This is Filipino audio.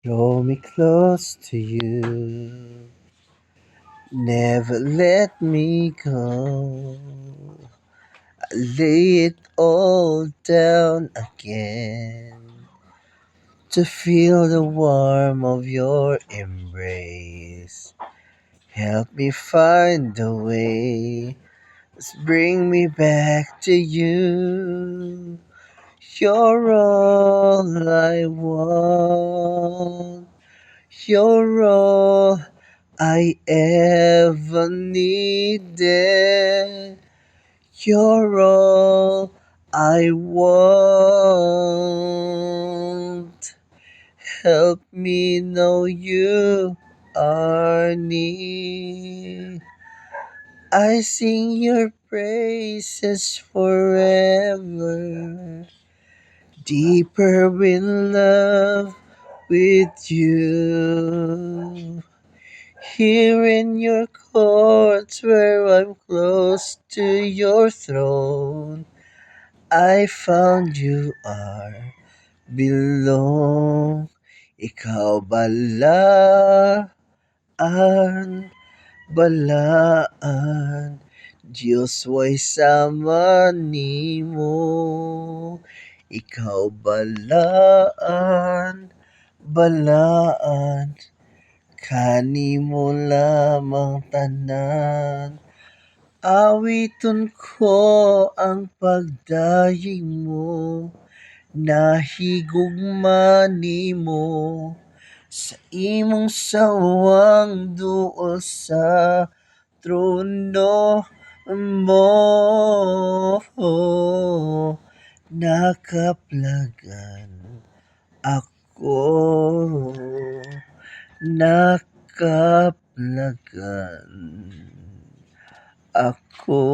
Draw me close to you. Never let me go. I lay it all down again to feel the warmth of your embrace. Help me find a way. Just bring me back to you. You're all I want. You're all I ever needed. You're all I want. Help me know you are near. I sing your praises forever. Deeper in love with you. Here in your courts where I'm close to your throne, I found you are belong. Ikaw balaan, Diyos way sama nimo. Ikaw balaan, kanimo lamang tanan. Awiton ko ang pagdayeg mo, nahigugma nimo sa imong sawang duol sa trono mo. Nakaplagan ako, nakaplagan ako.